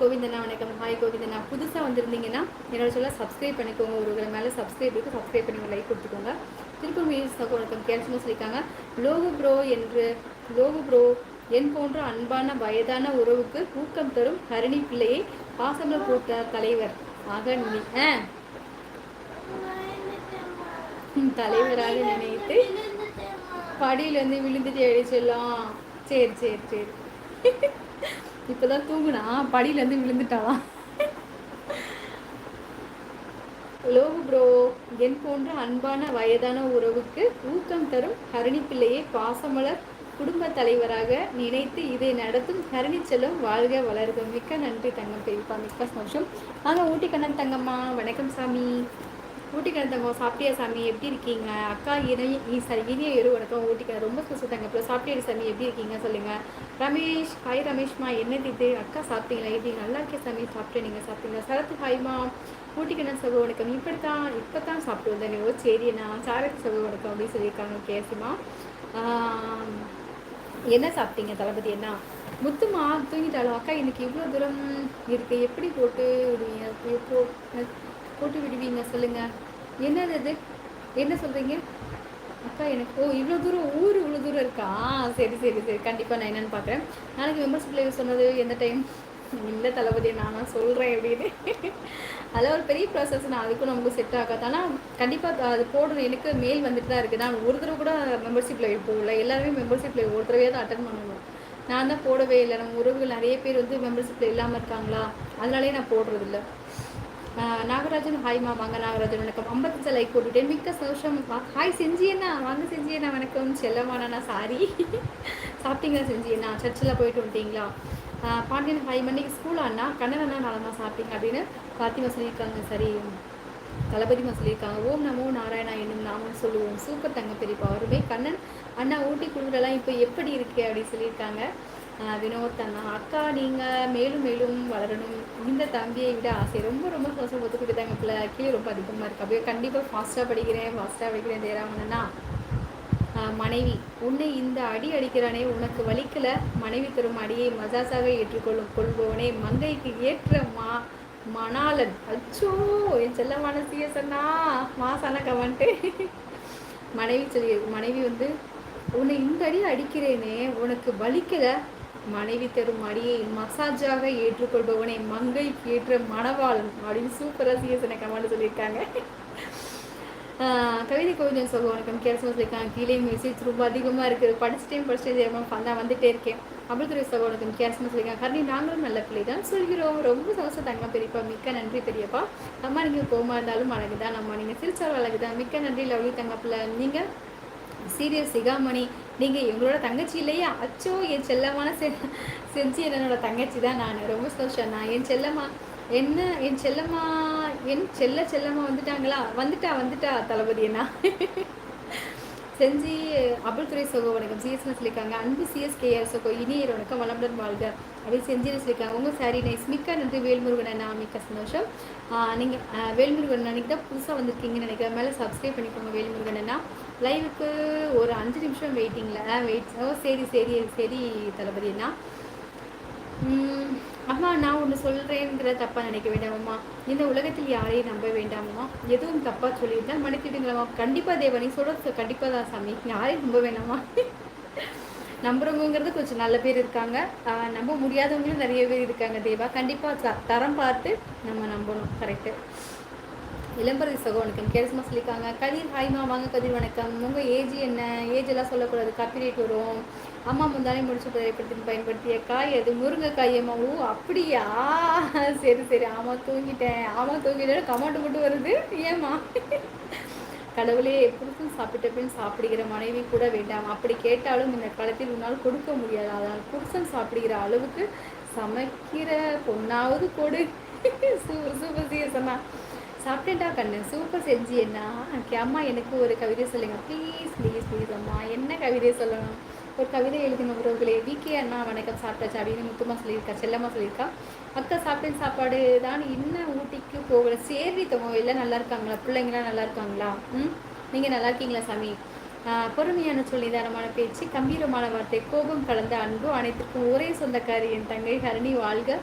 கோவிந்தண்ணா வணக்கம். ஹாய் கோவிந்தண்ணா. புதுசாக வந்திருந்தீங்கன்னா என்னோட சொல்ல சப்ஸ்கிரைப் பண்ணிக்கோங்க. ஒரு மேலே சப்ஸ்கிரைப் இருக்குது, சப்ஸ்கிரைப் பண்ணி லைக் கொடுத்துக்கோங்க. திருப்பூர் மீன்ஸ் வணக்கம். கேல்சமாக சொல்லியிருக்காங்க. லோகு ப்ரோ என் போன்ற அன்பான வயதான உறவுக்கு ஊக்கம் தரும் ஹரிணி பிள்ளையை பாசமல கூட்ட தலைவர் ஆக தலைவராக நினைத்து படியிலேருந்து விழுந்துட்டு எழுச்சலாம். சரி சரி சரி. இப்போதான் தூங்குனா படியிலேருந்து விழுந்துட்டாலாம். லோகு ப்ரோ என் போன்ற அன்பான வயதான உறவுக்கு ஊக்கம் தரும் ஹரிணி பிள்ளையை பாசமலர் குடும்ப தலைவராக நினைத்து இதை நடத்தும் ஹரிணி செல்லம் வாழ்க வளர்க. மிக்க நன்றி தங்கம் பெரியப்பா, மிக்க சந்தோஷம். வாங்க ஊட்டி கண்ணன் தங்கம்மா. வணக்கம் சாமி. ஊட்டி கண்ணன் தங்கம் சாப்பிட்டியா சாமி? எப்படி இருக்கீங்க? அக்கா இனிய எரு வணக்கம். ஊட்டிக்கண்ணன் ரொம்ப சூசு தங்கப்பில் சாப்பிட்டியா சாமி? எப்படி இருக்கீங்க சொல்லுங்கள். ரமேஷ் ஹாய் ரமேஷ்மா. என்ன இது அக்கா சாப்பிட்டீங்களா? எப்படி நல்லா இருக்கே சாமி. சாப்பிட்டு நீங்கள் சாப்பிட்டீங்களா? சரத்து ஹாய்மா. ஊட்டிக்கண்ணன் சகோ வணக்கம். இப்போ தான் சாப்பிட்டு வந்தேன். ஓ சரிண்ணா. சாரத்து சகோ வணக்கம் அப்படின்னு சொல்லியிருக்காங்க. கேசுமா என்ன சாப்பிட்டீங்க தளபதி? என்ன முத்துமா தூங்கிட்டாலும் அக்கா எனக்கு இவ்வளோ தூரம் இருக்கு, எப்படி போட்டு விடுவீங்க? போட்டு விடுவீங்க சொல்லுங்கள். என்னது அது? என்ன சொல்கிறீங்க அக்கா? எனக்கு இவ்வளோ தூரம் இவ்வளோ தூரம் இருக்கா? சரி சரி சரி, கண்டிப்பாக நான் என்னென்னு பார்க்குறேன். நாளைக்கு மெம்பர்ஷிப்பில் சொன்னது எந்த டைம்? இல்லை தளபதி நான் சொல்கிறேன் அப்படின்னு. அதெல்லாம் ஒரு பெரிய ப்ராசஸ். நான் அதுக்கும் நமக்கு செட் ஆகாது. ஆனால் கண்டிப்பாக அது போடணும். எனக்கு மெயில் வந்துட்டு தான் இருக்குது. நான் ஒரு தடவை கூட மெம்பர்ஷிப்பில் போகல. எல்லாருமே மெம்பர்ஷிப்பில் ஒரு தடவையாக தான் அட்டன் பண்ணணும். நான் தான் போடவே இல்லை. நம்ம உறவுகள் நிறைய பேர் மெம்பர்ஷிப்பில் இல்லாமல் இருக்காங்களா, அதனாலே நான் போடுறதில்ல. நாகராஜன் ஹாய்மா. வாங்க நாகராஜன் வணக்கம். 55 லைக் போட்டுவிட்டேன். மிக்க சந்தோஷம். ஹாய் செஞ்சியண்ணா. வாங்க செஞ்சியண்ணா வணக்கம். செல்லமானா சாரி. சாப்பிட்டீங்களா செஞ்சியண்ணா? சர்ச்சில் போயிட்டு வந்துட்டீங்களா? பாண்டியன் ஹாய். மன்னிக்கு ஸ்கூல் அண்ணா கண்ணன் அண்ணா நலமா சாப்பிட்டீங்க அப்படின்னு பாத்திமா சொல்லியிருக்காங்க. சரி தளபதிமா சொல்லியிருக்காங்க. ஓம் நமோ நாராயணா என்னும் நாமும் சொல்லுவோம். சூப்பர் தங்க பெரியப்பா. அவருமே கண்ணன் அண்ணா ஊட்டி குழுவெல்லாம் இப்போ எப்படி இருக்கு அப்படின்னு சொல்லியிருக்காங்க. வினோத் அண்ணா அக்கா நீங்கள் மேலும் மேலும் வளரணும், இந்த தம்பியை விட ஆசை. ரொம்ப ரொம்ப சந்தோஷம். ஒத்துக்கிட்டு தாங்க பிள்ளை கீழே ரொம்ப அதிகமாக இருக்குது. அப்படியே கண்டிப்பாக ஃபாஸ்ட்டாக படிக்கிறேன் ஜெயராமண்ணா. மனைவி உன்னை இந்த அடி அடிக்கிறானே உனக்கு வலிக்கல, மனைவி தரும் அடியை மஜாசாக கொள்பவனே மங்கைக்கு ஏற்ற மணாலன். அச்சோ என் செல்லமான சிஎஸ்ண்ணா மாசான கமெண்ட்டு. மனைவி உன்னை இந்த அடி அடிக்கிறேனே உனக்கு வலிக்கல, மனைவி தரும் அடியை மசாஜாக ஏற்றுக்கொள்பவனே மங்கைக்கு ஏற்ற மணவாளன் அப்படின்னு சூப்பராக சிஎஸ்என்னை கமெண்ட் சொல்லியிருக்காங்க. கவிதை கோவிந்தன் சொல்ல வணக்கம். கேரசம் சொல்லியிருக்காங்க. கீழே மெசேஜ் ரொம்ப அதிகமாக இருக்குது. படிச்சுட்டே நான் வந்துட்டே இருக்கேன். அபுல்துறை சகோதரன் கேரசமாக சொல்லியிருக்காங்க. கரணி நாங்களும் நல்ல பிள்ளை தான் சொல்கிறோம். ரொம்ப சந்தோஷம் தங்க பெரியப்பா. மிக்க நன்றி பெரியப்பா. அம்மா நீங்கள் கோமா இருந்தாலும் அழகு தான். அம்மா நீங்கள் சிரிச்சாலும் அழகு தான். மிக்க நன்றி லவ்லி தங்க பிள்ளை. நீங்கள் சீரியஸ் சிகாமணி நீங்கள் எங்களோட தங்கச்சி இல்லையா? அச்சோ என் செல்லமான செஞ்சு என்னோட தங்கச்சி தான். நான் ரொம்ப சந்தோஷம். நான் என் செல்லம்மா என் செல்லம்மா வந்துட்டாங்களா? வந்துட்டா தளபதி என்ன செஞ்சு அபுல்துறை சகோ வணக்கம். சிஎஸ்னு சொல்லியிருக்காங்க. அன்பு சிஎஸ்கேஆர் சகோ இனியர் வணக்கம். வளமுடன் வாழ்க அப்படி செஞ்சுன்னு சொல்லியிருக்காங்க. உங்கள் சாரி நைஸ். மிக்க நன்றி வேல்முருகன் அண்ணா. மிக்க சந்தோஷம். நீங்கள் வேல்முருகன் அன்றைக்கி தான் புதுசாக வந்திருக்கீங்கன்னு நினைக்கிறேன். மேலே சப்ஸ்கிரைப் பண்ணிக்கோங்க வேல்முருகன் அண்ணா. லைவுக்கு ஒரு 5 நிமிஷம் வெயிட்டிங்கில் சரி சரி சரி தளபதி அண்ணா. அம்மா நான் ஒன்று சொல்கிறேங்கிற தப்பாக நினைக்க வேண்டாமம்மா. இந்த உலகத்தில் யாரையும் நம்ப வேண்டாமம்மா. எதுவும் தப்பாக சொல்லியிருந்தால் மன்னித்துடுங்களம்மா. கண்டிப்பாக தேவா நீ சொல்கிறது கண்டிப்பாக தான் சாமி. யாரையும் நம்ப வேண்டாமா. நம்புறவங்கிறது கொஞ்சம் நல்ல பேர் இருக்காங்க, நம்ப முடியாதவங்களும் நிறைய பேர் இருக்காங்க தேவா. கண்டிப்பாக தரம் பார்த்து நம்ம நம்பணும். கரெக்டு. இளம்பரதி சகோனுக்கு கேரசமாக சொல்லியிருக்காங்க. கதிர் ஹாய்மா. வாங்க கதிர் வணக்கம். உங்கள் ஏஜ் என்ன? ஏஜ் எல்லாம் சொல்லக்கூடாது, காப்பிரைட் வரும். அம்மா முந்தானே முடிச்சு திரைப்படத்தில் பயன்படுத்திய காய் அது முருங்கைக்காயம்மா. ஓ அப்படியா? சரி சரி. ஆமாம் தூங்கிட்டேன் கமெண்ட் மட்டும் வருது. ஏம்மா கடவுளே புருஷன் சாப்பிட்ட பின் சாப்பிடுகிற மனைவி கூட வேண்டாம். அப்படி கேட்டாலும் இந்த காலத்தில் உன்னால் கொடுக்க முடியாது. அதனால் புருஷன் சாப்பிடுகிற அளவுக்கு சமைக்கிற பொண்ணாவது கொடு. Super super சீரியஸம்மா. சாப்பிட்டேன்டா கண்ணு. சூப்பர் செஞ்சு என்ன அம்மா எனக்கு ஒரு கவிதை சொல்லுங்கள் ப்ளீஸ் ப்ளீஸ் ப்ளீஸ் அம்மா. என்ன கவிதை சொல்லணும்? ஒரு கவிதை எழுதின உறவுகளே. விகே அண்ணா வணக்கம். சாப்பிட்டாச்சு அப்படின்னு முத்துமா சொல்லியிருக்கா. செல்லம்மா சொல்லியிருக்கா. அக்கா சாப்பிட்டேன் சாப்பாடு தான் இன்னும் ஊட்டிக்கு போகல. சரி தமோ எல்லாம் நல்லா இருக்காங்களா? பிள்ளைங்களாம் நல்லா இருக்காங்களா? நீங்கள் நல்லா இருக்கீங்களா சாமி? பொறுமையான சொல், நிதானமான பேச்சு, கம்பீரமான வார்த்தை, கோபம் கலந்த அன்பு, அனைத்திற்கும் ஒரே சொந்தக்காரி என் தங்கை ஹரணி வாழ்க.